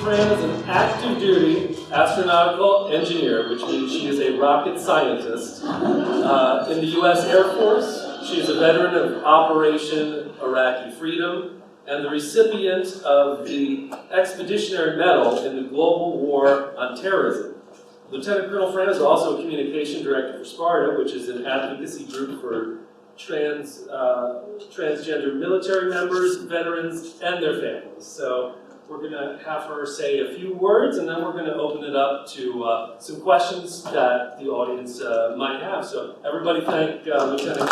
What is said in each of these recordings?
Fram is an active duty astronautical engineer, which means she is a rocket scientist in the U.S. Air Force. She is a veteran of Operation Iraqi Freedom and the recipient of the Expeditionary Medal in the Global War on Terrorism. Lieutenant Colonel Fram is also a communication director for SPART A, which is an advocacy group for transgender military members, veterans, and their families. So we're going to have her say a few words, and then we're going to open it up to some questions that the audience might have. So everybody thank Lieutenant.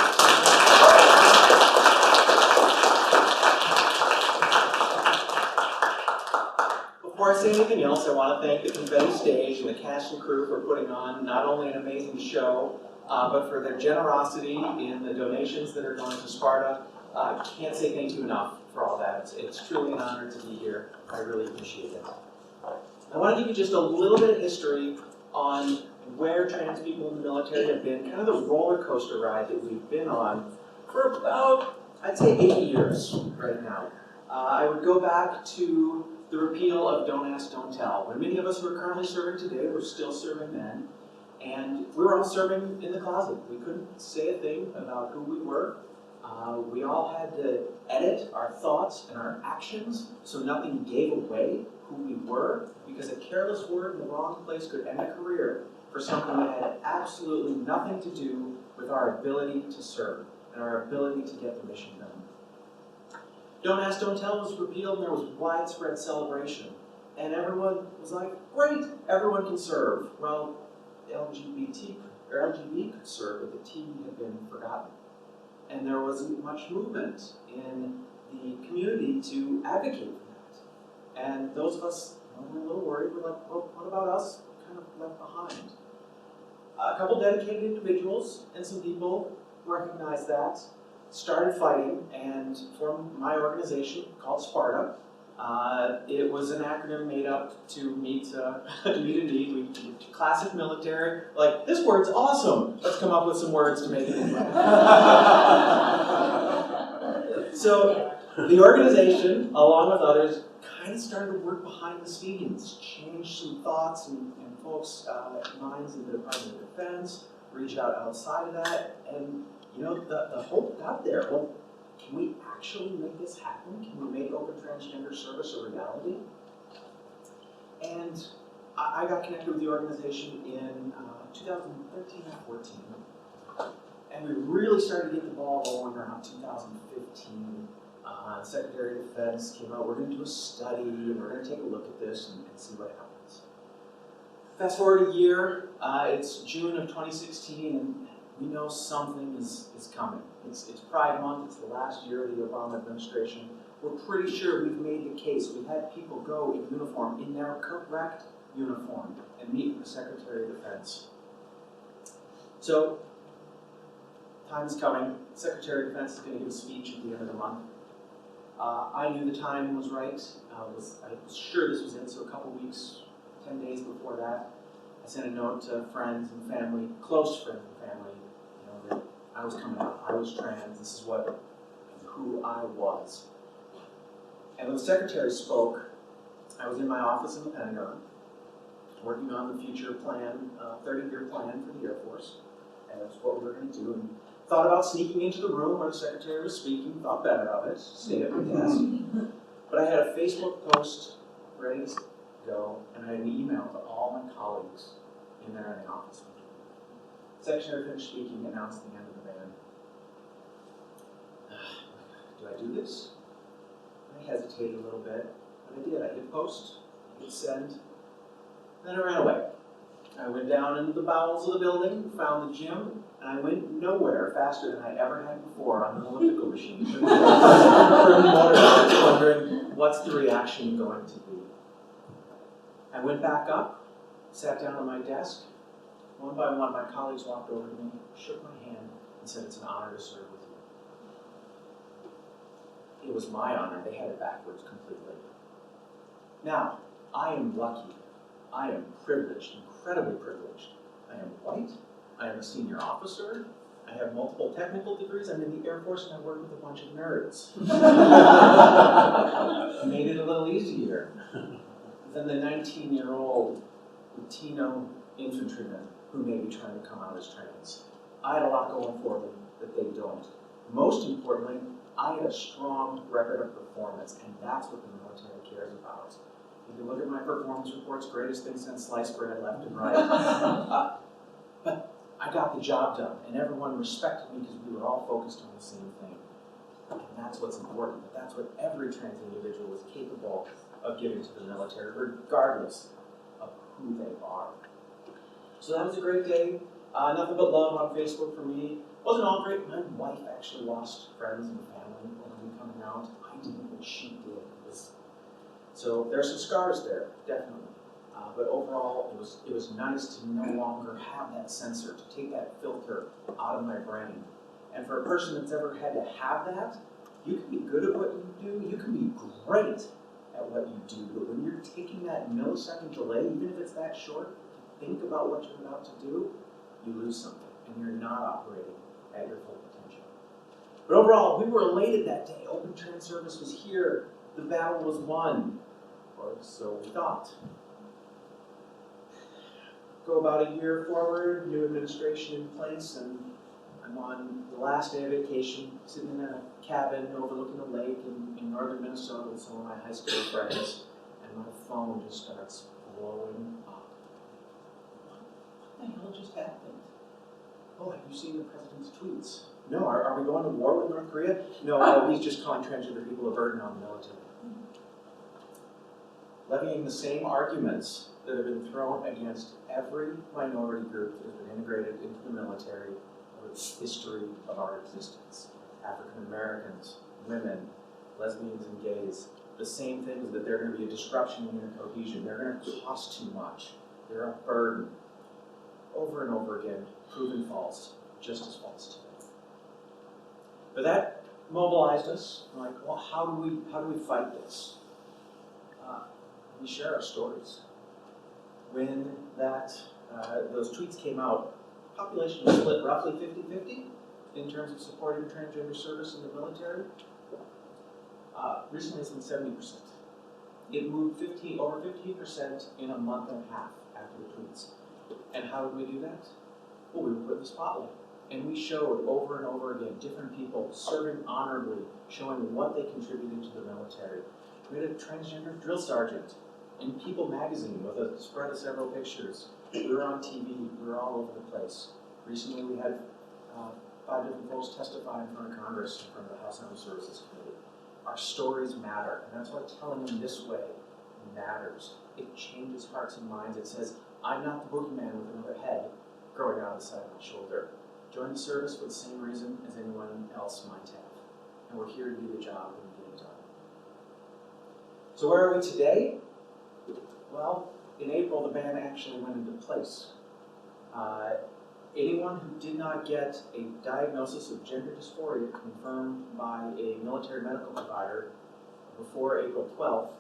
Before I say anything else, I want to thank the Confetti stage and the cast and crew for putting on not only an amazing show, but for their generosity in the donations that are going to Sparta. I can't say thank you enough for all that. It's truly an honor to be here. I really appreciate it. I want to give you just a little bit of history on where trans people in the military have been, kind of the roller coaster ride that we've been on for about, I'd say, 8 years right now. I would go back to the repeal of Don't Ask, Don't Tell. When many of us who are currently serving today were still serving then, and we were all serving in the closet. We couldn't say a thing about who we were. We all had to edit our thoughts and our actions so nothing gave away who we were, because a careless word in the wrong place could end a career for something that had absolutely nothing to do with our ability to serve and our ability to get the mission done. Don't Ask, Don't Tell was repealed, and there was widespread celebration. And everyone was like, great, everyone can serve. Well, LGBT could serve, but the T had been forgotten. And there wasn't much movement in the community to advocate for that. And those of us were a little worried. We're like, well, what about us? Kind of left behind. A couple dedicated individuals and some people recognized that, started fighting, and formed my organization called Sparta. It was an acronym made up to meet a need. We classic military, like, this word's awesome. Let's come up with some words to make it anyway. So the organization, along with others, kind of started to work behind the scenes, change some thoughts and folks' minds in the Department of Defense, reach out outside of that, and the hope got there. Well, can we actually make this happen? Can we make open transgender service a reality? And I got connected with the organization in 2013 or 14. And we really started to get the ball rolling around 2015. The Secretary of Defense came out, we're going to do a study, and we're going to take a look at this and see what happens. Fast forward a year, it's June of 2016, and we know something is coming. It's Pride Month, it's the last year of the Obama administration. We're pretty sure we've made the case. We've had people go in uniform, in their correct uniform, and meet with the Secretary of Defense. So, time is coming. The Secretary of Defense is going to give a speech at the end of the month. I knew the time was right. I was sure this was it, so a couple weeks, 10 days before that, I sent a note to friends and family, close friends and family, that I was coming out, I was trans, this is who I was. And when the Secretary spoke, I was in my office in the Pentagon, working on the future plan, 30-year plan for the Air Force, and that's what we were going to do. And thought about sneaking into the room where the Secretary was speaking, thought better of it, stayed at my desk. But I had a Facebook post ready to go, and I had an email to all my colleagues in there in the office. The Secretary finished speaking, announced the end of the ban. Do I do this? I hesitated a little bit, but I did. I hit post, I hit send, then I ran away. I went down into the bowels of the building, found the gym, and I went nowhere faster than I ever had before on an elliptical machine. Wondering, what's the reaction going to be? I went back up, sat down at my desk. One by one, my colleagues walked over to me, shook my hand, and said, it's an honor to serve with you. It was my honor. They had it backwards completely. Now, I am lucky. I am privileged, incredibly privileged. I am white. I am a senior officer. I have multiple technical degrees. I'm in the Air Force, and I work with a bunch of nerds. Made it a little easier. than the 19-year-old Latino infantrymen who may be trying to come out as trans. I had a lot going for them that they don't. Most importantly, I had a strong record of performance, and that's what the military cares about. If you look at my performance reports, greatest thing since sliced bread left and right. But I got the job done, and everyone respected me because we were all focused on the same thing. And that's what's important, but that's what every trans individual is capable of giving to the military, regardless of who they are. So that was a great day. Nothing but love on Facebook for me. Wasn't all great. My wife actually lost friends and family over me coming out. I didn't, but she did. So there's some scars there, definitely. But overall, it was nice to no longer have that censor, to take that filter out of my brain. And for a person that's ever had to have that, you can be good at what you do, you can be great at what you do, but when you're taking that millisecond delay, even if it's that short, to think about what you're about to do, you lose something, and you're not operating at your full potential. But overall, we were elated that day. Open trans service was here. The battle was won, or so we thought. Go about a year forward, new administration in place, and I'm on the last day of vacation, sitting in a cabin overlooking a lake in northern Minnesota with some of my high school friends, and my phone just starts blowing up. What the hell just happened? Oh, have you seen the president's tweets? No, are we going to war with North Korea? No, he's just calling transgender people a burden on the military. Levying the same arguments that have been thrown against every minority group that has been integrated into the military over the history of our existence. African Americans, women, lesbians and gays. The same things, that they're going to be a disruption in their cohesion. They're going to cost too much. They're a burden. Over and over again, proven false, just as false today. But that mobilized us. Like, well, how do we fight this? We share our stories. When those tweets came out, the population was split roughly 50-50 in terms of supporting transgender service in the military. Recently it's been 70%. It moved over 15% in a month and a half after the tweets. And how did we do that? Well, we put the spotlight. And we showed over and over again different people serving honorably, showing what they contributed to the military. We had a transgender drill sergeant in People magazine with a spread of several pictures. We were on TV, we were all over the place. Recently we had 5 different folks testify in front of Congress, in front of the House Armed Services Committee. Our stories matter, and that's why telling them this way matters. It changes hearts and minds. It says, I'm not the boogeyman with another head growing out of the side of my shoulder. Join the service for the same reason as anyone else might have. And we're here to do the job and get it done. So where are we today? Well, in April, the ban actually went into place. Anyone who did not get a diagnosis of gender dysphoria confirmed by a military medical provider before April 12th,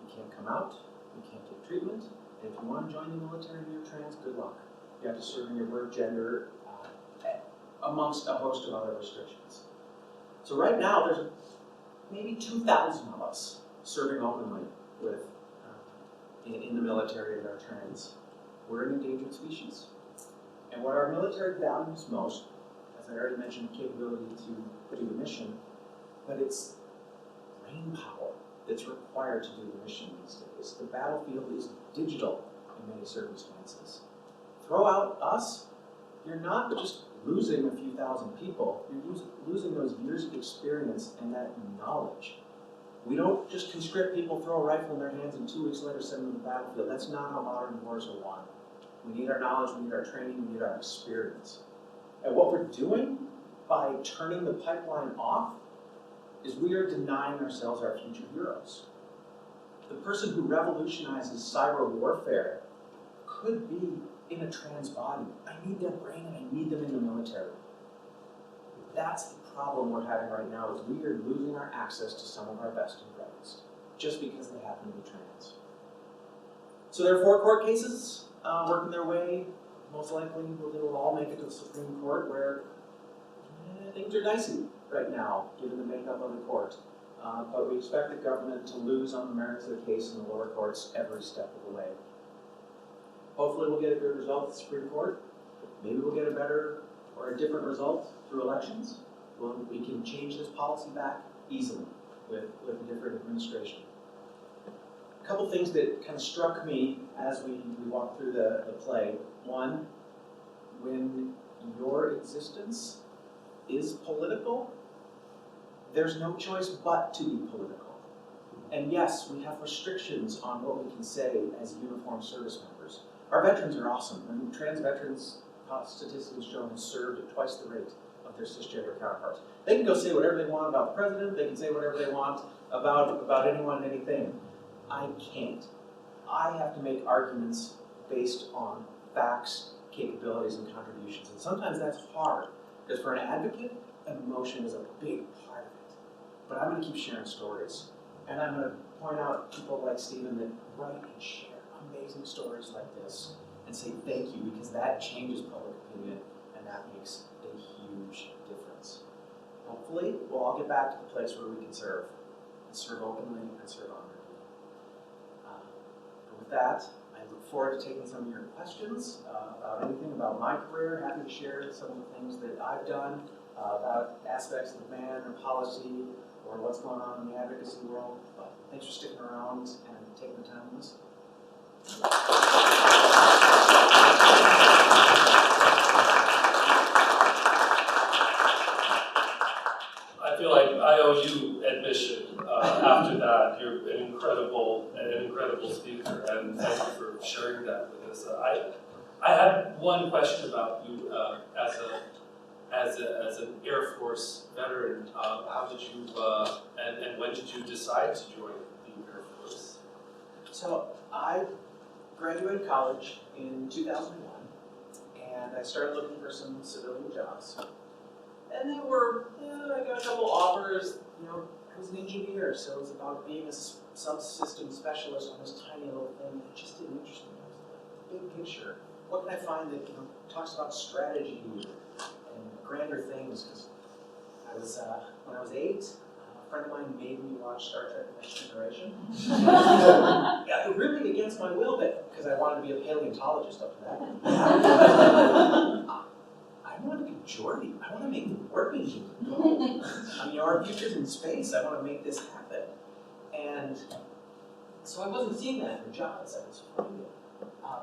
you can't come out, you can't get treatment, and if you want to join the military and you're trans, good luck. You have to serve in your birth gender, amongst a host of other restrictions. So right now, there's maybe 2,000 of us serving openly with in the military that are trans. We're an endangered species. And what our military values most, as I already mentioned, capability to do the mission, but it's brain power that's required to do the mission these days. The battlefield is digital in many circumstances. Throw out us, you're not just losing a few thousand people, you're losing those years of experience and that knowledge. We don't just conscript people, throw a rifle in their hands, and 2 weeks later send them to the battlefield. That's not how modern wars are won. We need our knowledge, we need our training, we need our experience. And what we're doing by turning the pipeline off is we are denying ourselves our future heroes. The person who revolutionizes cyber warfare could be in a trans body. I need their brain and I need them in the military. That's the problem we're having right now, is we are losing our access to some of our best and brightest, just because they happen to be trans. So there are 4 court cases working their way. Most likely they will all make it to the Supreme Court, where things are dicey right now, given the makeup of the court. but we expect the government to lose on the merits of the case in the lower courts every step of the way. Hopefully we'll get a good result at the Supreme Court. Maybe we'll get a better or a different result through elections. We can change this policy back easily with a different administration. A couple things that kind of struck me as we walked through the play. One, when your existence is political, there's no choice but to be political. And yes, we have restrictions on what we can say as uniformed service members. Our veterans are awesome. I mean, trans veterans, statistics show, have served at twice the rate of their cisgender counterparts. They can go say whatever they want about the president, they can say whatever they want about anyone and anything. I can't. I have to make arguments based on facts, capabilities, and contributions. And sometimes that's hard, because for an advocate, emotion is a big part of it. But I'm going to keep sharing stories. And I'm going to point out people like Stephen that write and share amazing stories like this and say thank you, because that changes public opinion and that makes a huge difference. Hopefully, we'll all get back to the place where we can serve openly and serve honorably. But with that, I look forward to taking some of your questions about anything about my career. Happy to share some of the things that I've done, about aspects of the ban or policy or what's going on in the advocacy world. But thanks for sticking around and taking the time to listen. I feel like I owe you admission after that. You're an incredible speaker, and thank you for sharing that with us. I had one question about you as an Air Force veteran. How did you and when did you decide to join the Air Force? So I graduated college in 2001, and I started looking for some civilian jobs. And they were, I got a couple offers. You know, I was an engineer, so it was about being a subsystem specialist on this tiny little thing. It just didn't interest me. It was the big picture. What can I find that talks about strategy and grander things? Because I was when I was 8, a friend of mine made me watch Star Trek: The Next Generation. Yeah, really against my will, but because I wanted to be a paleontologist up to that. I want to be Geordie. I want to make the warp engine go. I mean, our future's in space. I want to make this happen. And so I wasn't seeing that in the jobs I was finding.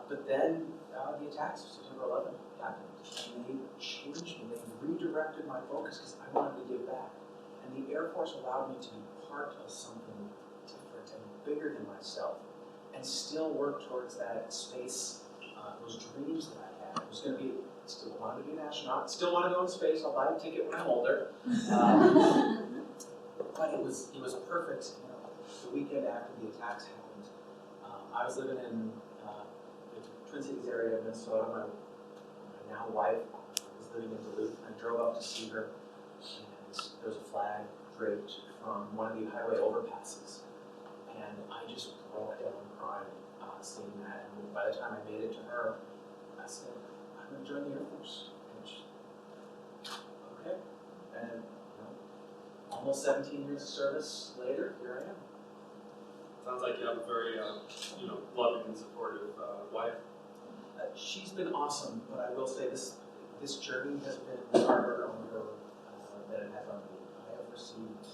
But then the attacks of September 11 happened. And they changed me. They redirected my focus because I wanted to give back. And the Air Force allowed me to be part of something different and bigger than myself, and still work towards that space, those dreams that I had. It was going to be, still wanted to be an astronaut, still want to go in space. I'll buy a ticket when I'm older. But it was perfect. You know, the weekend after the attacks happened, I was living in the Twin Cities area of Minnesota. My now wife was living in Duluth. I drove up to see her, and there was a flag draped from one of the highway overpasses. And I just broke down crying seeing that. And by the time I made it to her, I said, I'm going to join the Air Force. And she, okay. And almost 17 years of service later, here I am. Sounds like you have a very loving and supportive wife. She's been awesome, but I will say this journey has been harder on her than it has on me. I have received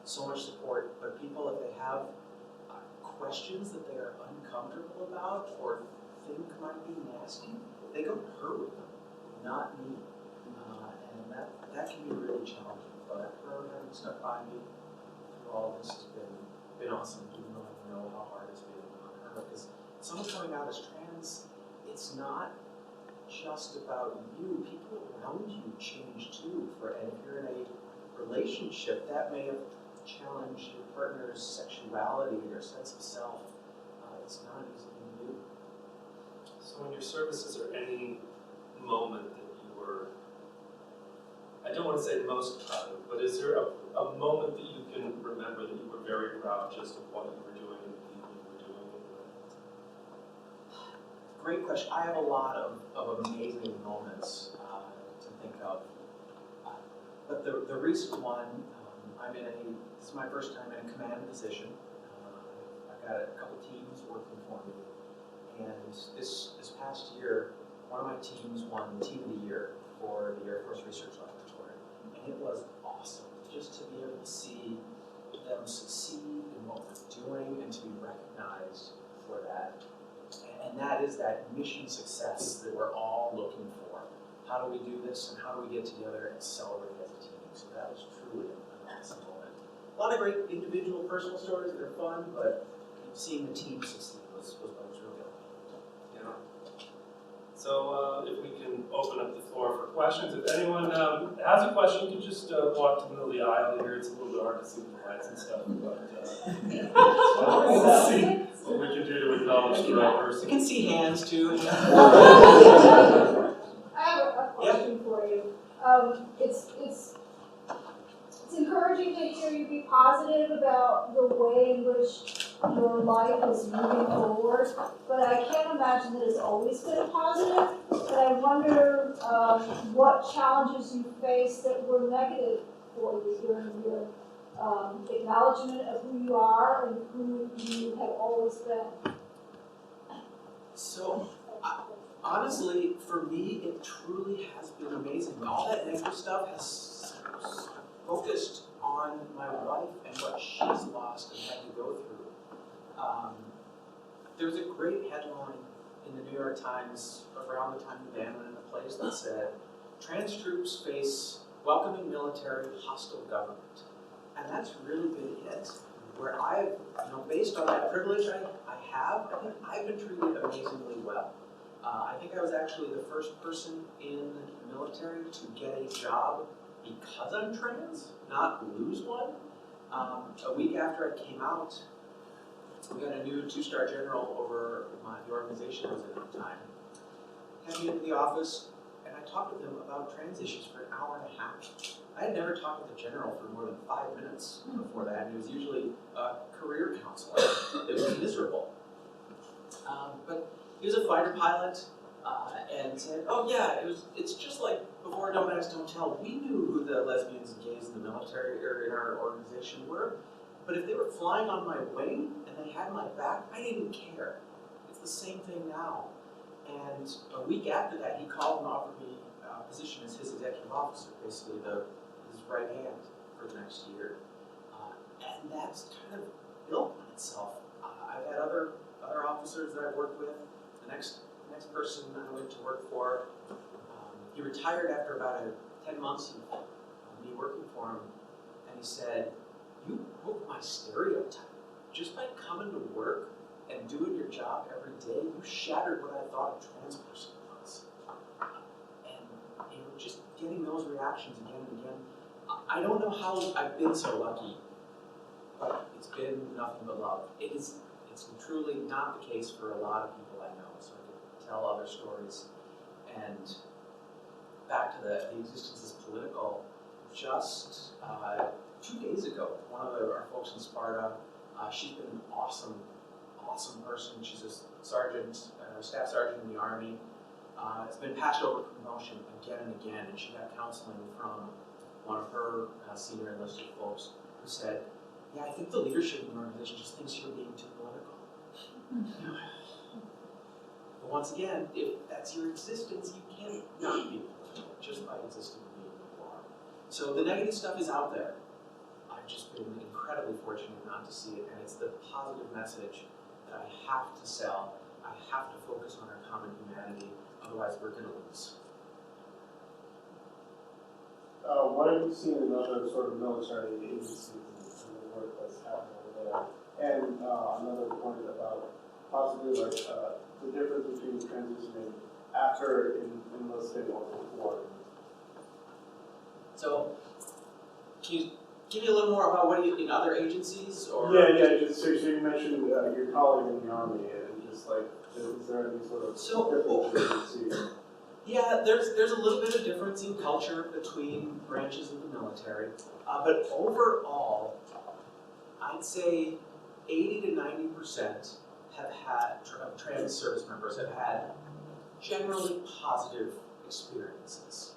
so much support, but people, if they have questions that they are uncomfortable about or think might be nasty, they go to her with them, not me. And that can be really challenging. But her having stuck by me through all this has been awesome, even though I know how hard it's been on her. Because someone coming out as trans, it's not just about you. People around you change too. And if you're in a relationship, that may have challenged your partner's sexuality, their sense of self. It's not an easy thing to do. So in your service, is there any moment that you were, I don't want to say most proud of, but is there a moment that you can remember that you were very proud just of what you were doing and the people you were doing it with? Great question. I have a lot of amazing moments to think of. But the recent one, this is my first time in a command position. I've got a couple teams working for me. And this past year, one of my teams won Team of the Year for the Air Force Research Laboratory. And it was awesome just to be able to see them succeed in what we're doing and to be recognized for that. And that is that mission success that we're all looking for. How do we do this and how do we get together and celebrate as a team? So that was truly an awesome moment. A lot of great individual personal stories that are fun, but seeing the team succeed was real good. Yeah. So if we can open up the floor for questions. If anyone has a question, you can just walk to the middle of the aisle here. It's a little bit hard to see the lights and stuff, but we'll see what we can do to acknowledge the right person. You can see hands too. I have a question for you. It's encouraging to hear you be positive about the way in which your life is moving forward, but I can't imagine that it's always been positive. And I wonder what challenges you faced that were negative for you during your acknowledgement of who you are and who you have always been. So, honestly, for me, it truly has been amazing. All that negative stuff has focused on my wife and what she's lost and had to go through. There was a great headline in the New York Times around the time the ban went into place that said, "Trans troops face welcoming military, hostile government." And that's really been it. Where I've, based on that privilege I have, I think I've been treated amazingly well. I think I was actually the first person in the military to get a job because I'm trans, not lose one. A week after I came out, we got a new 2-star general over the organization I was in at the time. Had me into the office, and I talked with him about trans issues for an hour and a half. I had never talked with a general for more than 5 minutes before that, and he was usually a career counselor. It was miserable. But he was a fighter pilot, and said, "Oh yeah, it's just like before Don't Ask, Don't Tell. We knew who the lesbians and gays in the military or in our organization were, but if they were flying on my wing and they had my back, I didn't care. It's the same thing now." And a week after that, he called and offered me a position as his executive officer, basically his right hand for the next year. And that's kind of built on itself. I've had other officers that I've worked with. The next person I went to work for, he retired after about 10 months of me working for him, and he said, "You broke my stereotype. Just by coming to work and doing your job every day, you shattered what I thought a trans person was." And just getting those reactions again and again, I don't know how I've been so lucky, but it's been nothing but love. It's truly not the case for a lot of people I know, so I could tell other stories. And back to the existence as political, just 2 days ago, one of our folks in SPART A, she's been an awesome person. She's a sergeant, staff sergeant in the Army. Has been passed over promotion again and again, and she got counseling from one of her senior enlisted folks who said, "Yeah, I think the leadership in the organization just thinks you're being too political." But once again, if that's your existence, you can't not be political just by existing being who you are. So the negative stuff is out there. I've just been incredibly fortunate not to see it, and it's the positive message that I have to sell. I have to focus on our common humanity, otherwise we're going to lose. What have you seen in other sort of military agencies and the work that's happening over there? And another point about possibly like the difference between transitioning after enlisting or before. So, can you give me a little more about what you in other agencies or? Yeah. So you mentioned your colleague in the Army, and just like, is there any sort of difference you see? Yeah, there's a little bit of difference in culture between branches of the military, but overall, I'd say 80 to 90% of trans service members have had generally positive experiences.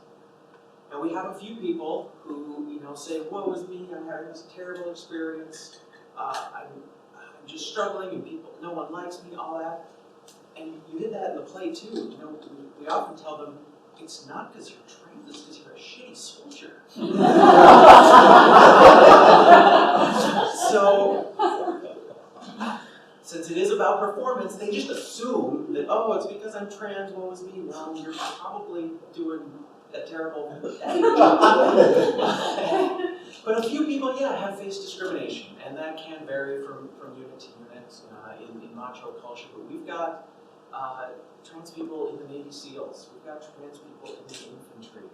And we have a few people who, you know, say, woe is me, I'm having this terrible experience, I'm just struggling and people, no one likes me, all that. And you hit that in the play too. You know, we often tell them, it's not because you're trans, it's because you're a shitty soldier. So, since it is about performance, they just assume that, oh, it's because I'm trans, woe is me. Well, you're probably doing a terrible But a few people, yeah, have faced discrimination, and that can vary from unit to unit in macho culture. But we've got trans people in the Navy SEALs. We've got trans people in the infantry.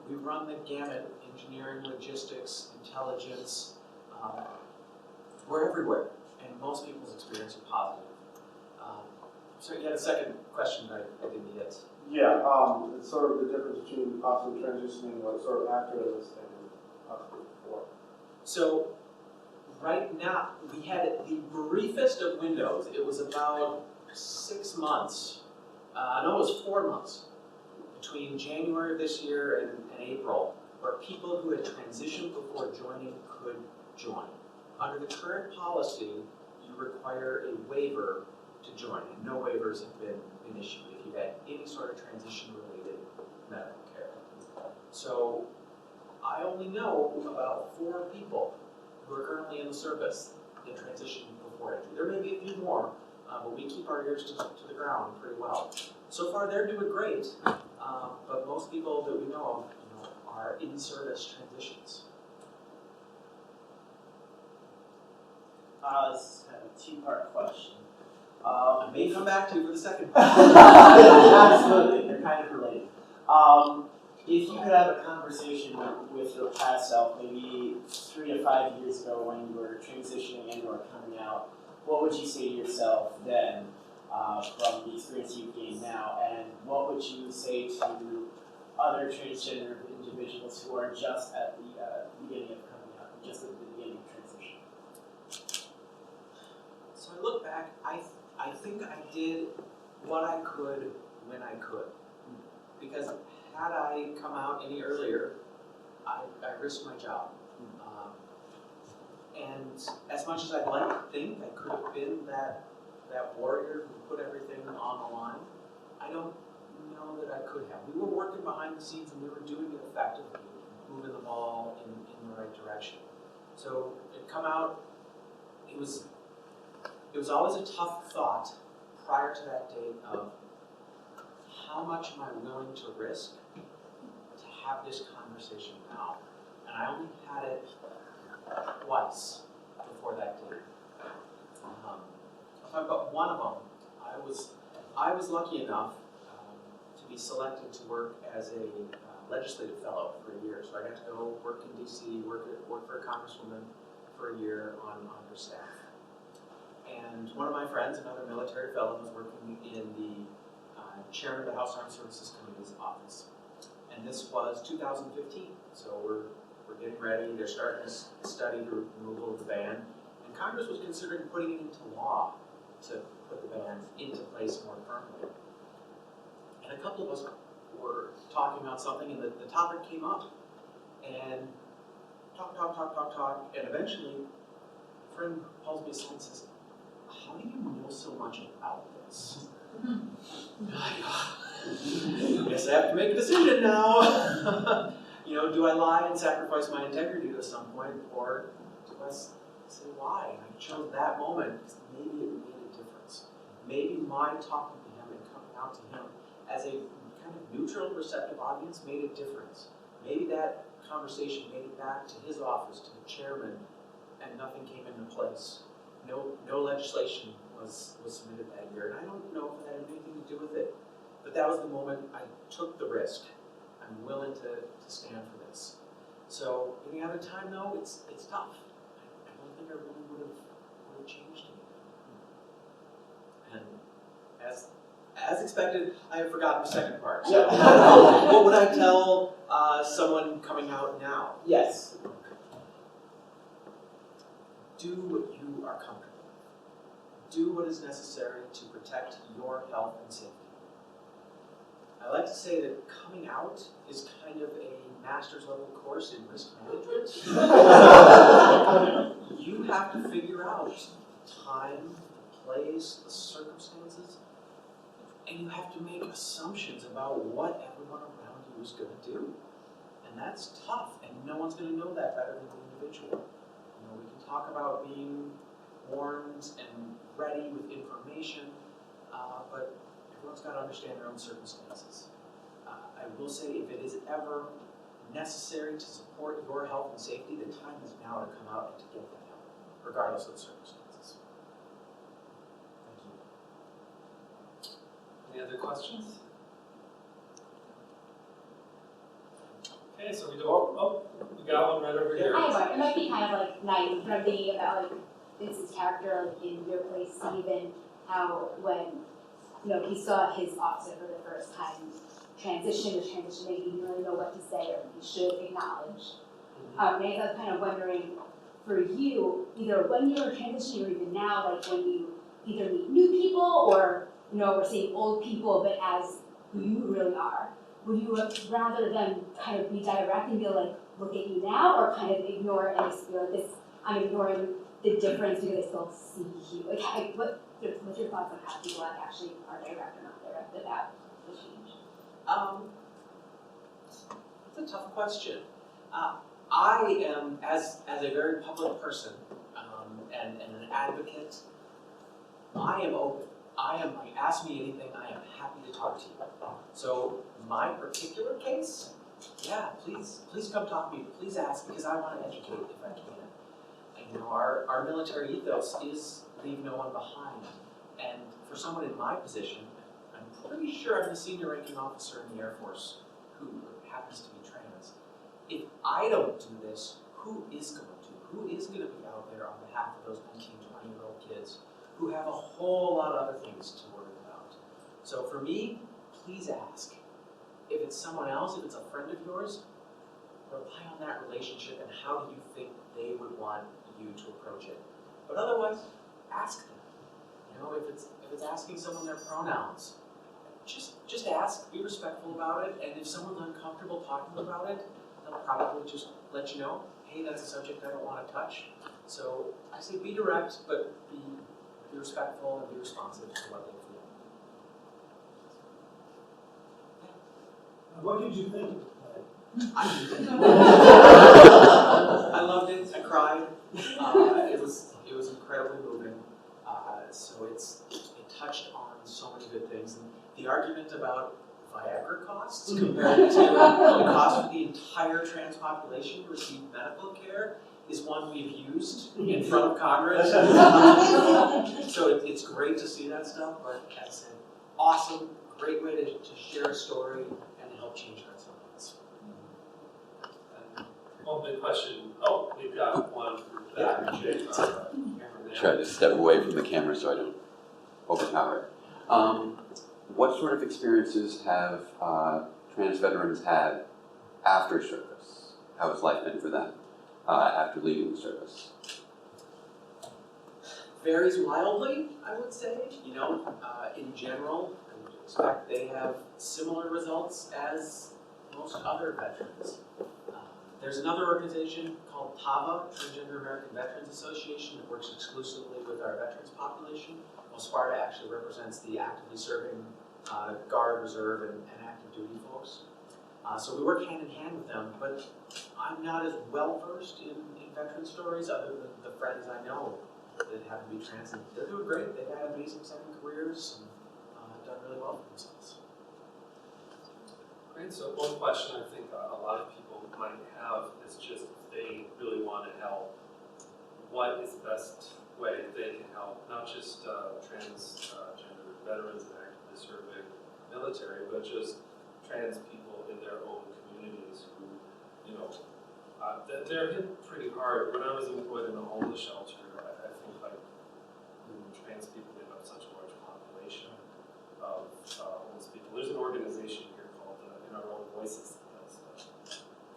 We run the gamut: engineering, logistics, intelligence. We're everywhere, and most people's experience are positive. So you had a second question that I didn't get. Yeah, it's sort of the difference between possibly transitioning, like sort of after this and possibly before. So right now, we had the briefest of windows. It was about 6 months. No, it was 4 months between January of this year and April, where people who had transitioned before joining could join. Under the current policy, you require a waiver to join, and no waivers have been issued if you've had any sort of transition-related medical care. So I only know about 4 people who are currently in the service that transitioned before entry. There may be a few more, but we keep our ears to the ground pretty well. So far, they're doing great, but most people that we know of, are in-service transitions. This is kind of a two-part question. I may come back to you for the second part. Absolutely, they're kind of related. If you could have a conversation with your past self, maybe 3 to 5 years ago when you were transitioning and or coming out, what would you say to yourself then from the experience you've gained now? And what would you say to other transgender individuals who are just at the beginning of coming out, just at the beginning of transition? So I look back, I think I did what I could when I could. Because had I come out any earlier, I risked my job. And as much as I'd like to think I could have been that warrior who put everything on the line, I don't know that I could have. We were working behind the scenes and we were doing it effectively, moving the ball in the right direction. So it come out, it was always a tough thought prior to that date of how much am I willing to risk to have this conversation now? And I only had it twice before that date. I'll talk about one of them. I was lucky enough to be selected to work as a legislative fellow for a year. So I got to go work in DC, work for a congresswoman for a year on her staff. And one of my friends, another military fellow, was working in the chairman of the House Armed Services Committee's office. And this was 2015, so we're getting ready. They're starting to study the removal of the ban. And Congress was considering putting it into law to put the ban into place more firmly. And a couple of us were talking about something, and the topic came up. And talk, and eventually, a friend calls me aside and says, how do you know so much about this? I guess I have to make a decision now. Do I lie and sacrifice my integrity to some point, or do I say why? And I chose that moment because maybe it made a difference. Maybe my talking to him and coming out to him as a kind of neutral, receptive audience made a difference. Maybe that conversation made it back to his office, to the chairman, and nothing came into place. No legislation was submitted that year, and I don't know if it had anything to do with it. But that was the moment I took the risk. I'm willing to stand for this. So any other time though, it's tough. I don't think I really would have changed anything. And as expected, I have forgotten the second part. So what would I tell someone coming out now? Yes. Do what you are comfortable with. Do what is necessary to protect your health and safety. I like to say that coming out is kind of a master's level course in risk management. You have to figure out time, place, the circumstances, and you have to make assumptions about what everyone around you is going to do. And that's tough, and no one's going to know that better than the individual. You know, we can talk about being warned and ready with information, but everyone's got to understand their own circumstances. I will say, if it is ever necessary to support your health and safety, the time is now to come out and to get that help, regardless of the circumstances. Thank you. Any other questions? Okay, so we we got one right over here. I have one. It might be kind of like naive, but I'm thinking about like Vince's character, like in Your Place, Stephen, how when he saw his officer for the first time transition, maybe he didn't really know what to say or he should acknowledge. And I was kind of wondering for you, either when you were transitioning or even now, like when you either meet new people or we're seeing old people, but as who you really are, would you rather them kind of be direct and be like, look at you now, or kind of ignore and just be like, I'm ignoring the difference because I still see you? Like, what's your thoughts on how people actually are direct or not direct about the change? It's a tough question. I am, as a very public person and an advocate, I am open. Ask me anything, I am happy to talk to you. So my particular case, yeah, please come talk to me. Please ask, because I want to educate if I can. Our military ethos is leave no one behind. And for someone in my position, I'm pretty sure I'm the senior ranking officer in the Air Force who happens to be trans. If I don't do this, who is going to? Who is going to be out there on behalf of those 19, 20-year-old kids who have a whole lot of other things to worry about? So for me, please ask. If it's someone else, if it's a friend of yours, rely on that relationship and how do you think they would want you to approach it. But otherwise, ask them. If it's asking someone their pronouns, just ask, be respectful about it, and if someone's uncomfortable talking about it, they'll probably just let you know, hey, that's a subject I don't want to touch. So I say be direct, but be respectful and be responsive to what they feel. What did you think of the play? I loved it. I cried. It was incredibly moving. So it touched on so many good things. And the argument about Viagra costs compared to the cost for the entire trans population to receive medical care is one we've used in front of Congress. So it's great to see that stuff. But as I said, awesome, great way to share a story and to help change hearts and minds. One big question. Oh, we've got one for that. Try to step away from the camera so I don't overpower. What sort of experiences have trans veterans had after service? How has life been for them after leaving the service? Varies wildly, I would say. In general, I would expect they have similar results as most other veterans. There's another organization called TAVA, Transgender American Veterans Association, that works exclusively with our veterans population. Well, SPART A actually represents the actively serving Guard, Reserve, and active duty folks. So we work hand in hand with them, but I'm not as well versed in veteran stories other than the friends I know that happen to be trans, and they're doing great. They've had amazing second careers and done really well for themselves. Great. So one question I think a lot of people might have is just if they really want to help, what is the best way they can help, not just transgender veterans and actively serving military, but just trans people in their own communities who, they're hit pretty hard. When I was employed in a homeless shelter, I think trans people make up such a large population of homeless people. There's an organization here called In Our Own Voices that does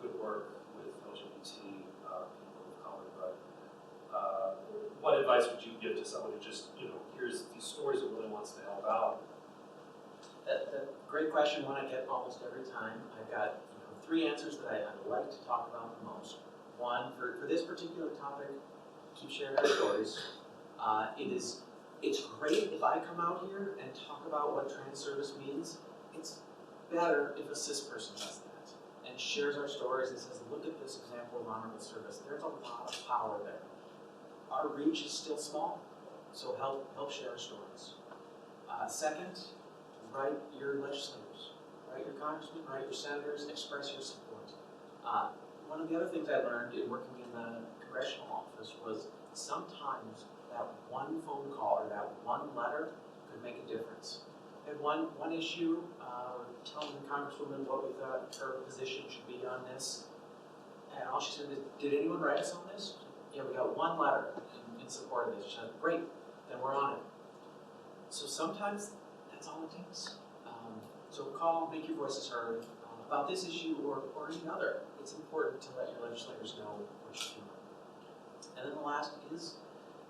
good work with LGBT people of color. But what advice would you give to someone who just hears these stories and really wants to help out? The great question, one I get almost every time. I've got 3 answers that I like to talk about the most. One, for this particular topic, keep sharing our stories. It's great if I come out here and talk about what trans service means. It's better if a cis person does that and shares our stories and says, look at this example of honorable service. There's a lot of power there. Our reach is still small, so help share our stories. Second, write your legislators, write your congressmen, write your senators, express your support. One of the other things I learned in working in the congressional office was sometimes that one phone call or that one letter could make a difference. And one issue, telling the congresswoman what we thought her position should be on this, and all she said is, did anyone write us on this? Yeah, we got one letter in support of this. She said, great, then we're on it. So sometimes that's all it takes. So call, make your voices heard about this issue or any other. It's important to let your legislators know what you're doing. And then the last is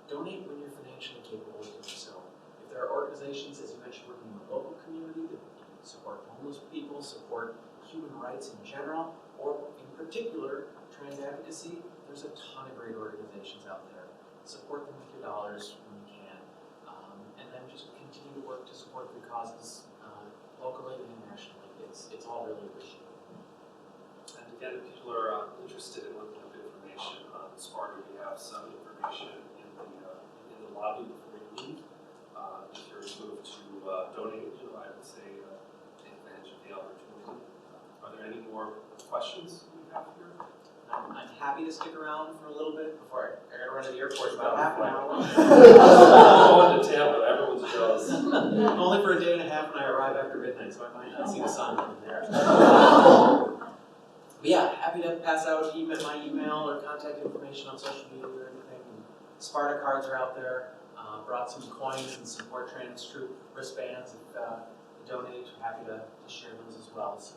donate when you're financially capable of doing so. If there are organizations, as you mentioned, working in the local community that support homeless people, support human rights in general, or in particular, trans advocacy, there's a ton of great organizations out there. Support them with your dollars when you can. And then just continue to work to support good causes locally and nationally. It's all really appreciated. And again, if people are interested in looking up information on SPART A, we have some information in the lobby before you leave. If you're moved to donate, I would say take advantage of the opportunity. Are there any more questions we have here? I'm happy to stick around for a little bit before I gotta run to the airport in about half an hour. Going to Tampa, everyone's jealous. Only for a day and a half, and I arrive after midnight, so I might not see the sun from there. But yeah, happy to pass out my email or contact information on social media or anything. And SPARTA cards are out there. Brought some coins and support trans troop wristbands. If you donate, we're happy to share those as well. So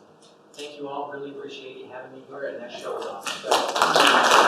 thank you all. Really appreciate you having me here, and that show was awesome.